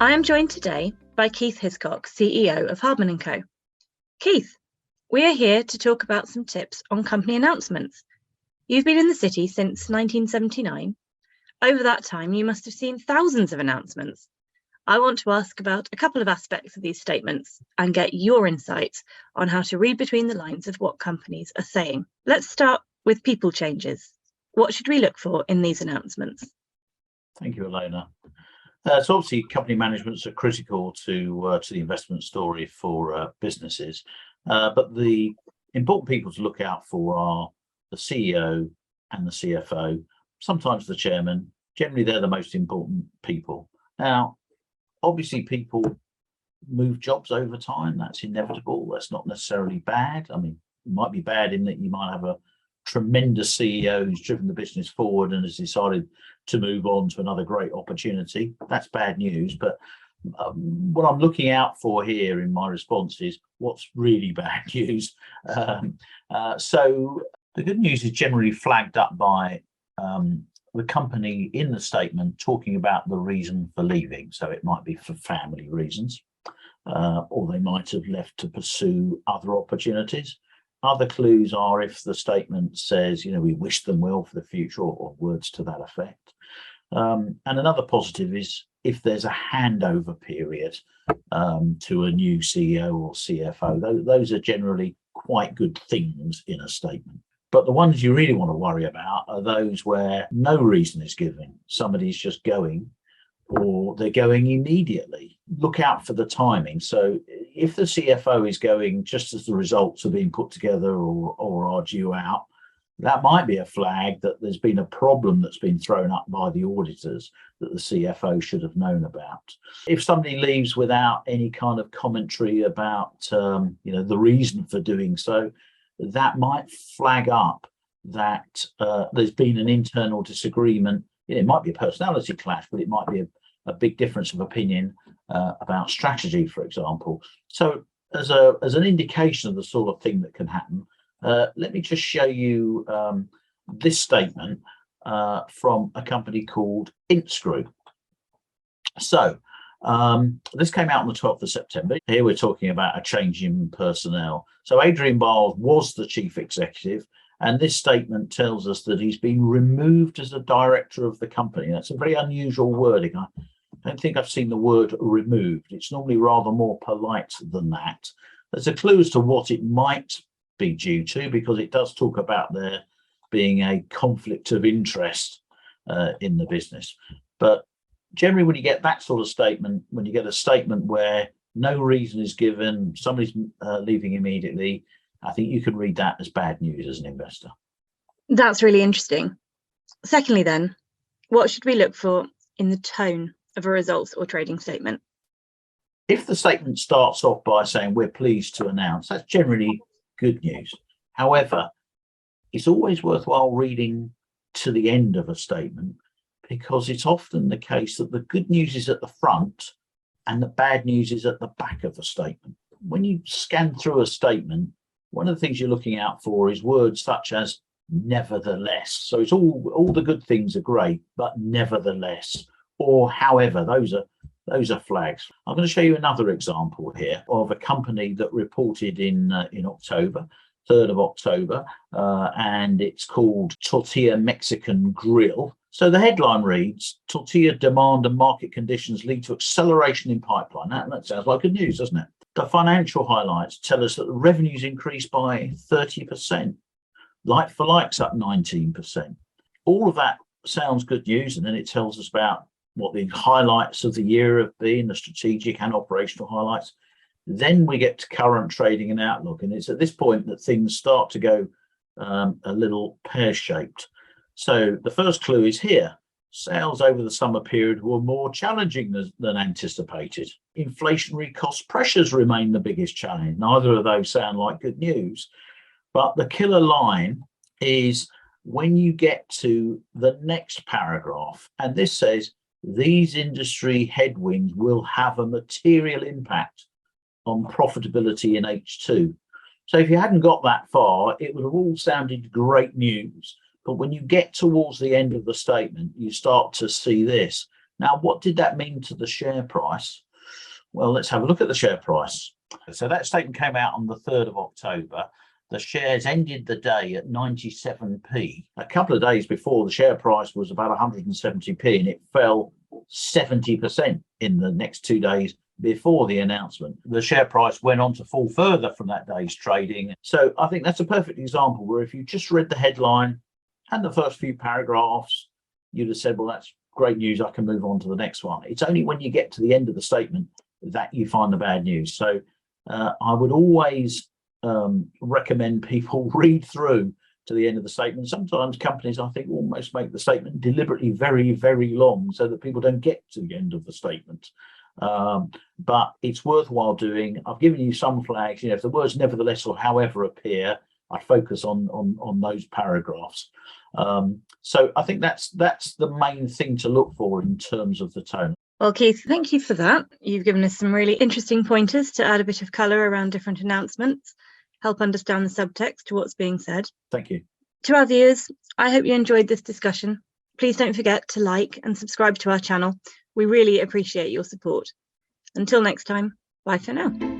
I am joined today by Keith Hiscock, CEO of Hardman & Co. Keith, we are here to talk about some tips on company announcements. You've been in the city since 1979. Over that time, you must have seen thousands of announcements. I want to ask about a couple of aspects of these statements and get your insights on how to read between the lines of what companies are saying. Let's start with people changes. What should we look for in these announcements? Thank you, Alona. So obviously company managements are critical to the investment story for businesses, but the important people to look out for are the CEO and the CFO, sometimes the chairman. Generally, they're the most important people. Now, obviously, people move jobs over time. That's inevitable. That's not necessarily bad. I mean, it might be bad in that you might have a tremendous CEO who's driven the business forward and has decided to move on to another great opportunity. That's bad news. But what I'm looking out for here in my response is what's really bad news. So the good news is generally flagged up by the company in the statement talking about the reason for leaving. So it might be for family reasons, or they might have left to pursue other opportunities. Other clues are if the statement says, we wish them well for the future, or words to that effect. And another positive is if there's a handover period to a new CEO or CFO. Those are generally quite good things in a statement. But the ones you really want to worry about are those where no reason is given. Somebody's just going, or they're going immediately. Look out for the timing. So if the CFO is going just as the results are being put together or are due out, that might be a flag that there's been a problem that's been thrown up by the auditors that the CFO should have known about. If somebody leaves without any kind of commentary about the reason for doing so, that might flag up that there's been an internal disagreement. It might be a personality clash, but it might be a big difference of opinion about strategy, for example. So as an indication of the sort of thing that can happen, let me just show you this statement from a company called Inscrew. So this came out on the 12th of September. Here we're talking about a change in personnel. So Adrian Biles was the chief executive, and this statement tells us that he's been removed as a director of the company. That's a very unusual wording. I don't think I've seen the word removed. It's normally rather more polite than that. There's a clue as to what it might be due to, because it does talk about there being a conflict of interest in the business. But generally, when you get that sort of statement, when you get a statement where no reason is given, somebody's leaving immediately, I think you can read that as bad news as an investor. That's really interesting. Secondly, then, what should we look for in the tone of a results or trading statement? If the statement starts off by saying we're pleased to announce, that's generally good news. However, it's always worthwhile reading to the end of a statement, because it's often the case that the good news is at the front and the bad news is at the back of the statement. When you scan through a statement, one of the things you're looking out for is words such as nevertheless. So it's all the good things are great, but nevertheless, or however, those are flags. I'm going to show you another example here of a company that reported in October, 3rd of October, and it's called Tortilla Mexican Grill. So the headline reads, tortilla demand and market conditions lead to acceleration in pipeline. That sounds like good news, doesn't it? The financial highlights tell us that the revenues increased by 30%, like for likes up 19%. All of that sounds good news, and then it tells us about what the highlights of the year have been, the strategic and operational highlights. Then we get to current trading and outlook, and it's at this point that things start to go a little pear-shaped. So the first clue is here. Sales over the summer period were more challenging than anticipated. Inflationary cost pressures remain the biggest challenge. Neither of those sound like good news. But the killer line is when you get to the next paragraph, and this says, these industry headwinds will have a material impact on profitability in H2. So if you hadn't got that far, it would have all sounded great news. But when you get towards the end of the statement, you start to see this. Now, what did that mean to the share price? Well, let's have a look at the share price. So that statement came out on the 3rd of October. The shares ended the day at 97p. A couple of days before, the share price was about 170p, and it fell 70% in the next 2 days before the announcement. The share price went on to fall further from that day's trading. So I think that's a perfect example where if you just read the headline and the first few paragraphs, you'd have said, well, that's great news, I can move on to the next one. It's only when you get to the end of the statement that you find the bad news. So I would always recommend people read through to the end of the statement. Sometimes companies, I think, almost make the statement deliberately very, very long so that people don't get to the end of the statement. But it's worthwhile doing. I've given you some flags. If the words nevertheless or however appear, I focus on those paragraphs. So I think that's the main thing to look for in terms of the tone. Well, Keith, thank you for that. You've given us some really interesting pointers to add a bit of colour around different announcements, help understand the subtext to what's being said. Thank you. To our viewers, I hope you enjoyed this discussion. Please don't forget to like and subscribe to our channel. We really appreciate your support. Until next time, bye for now.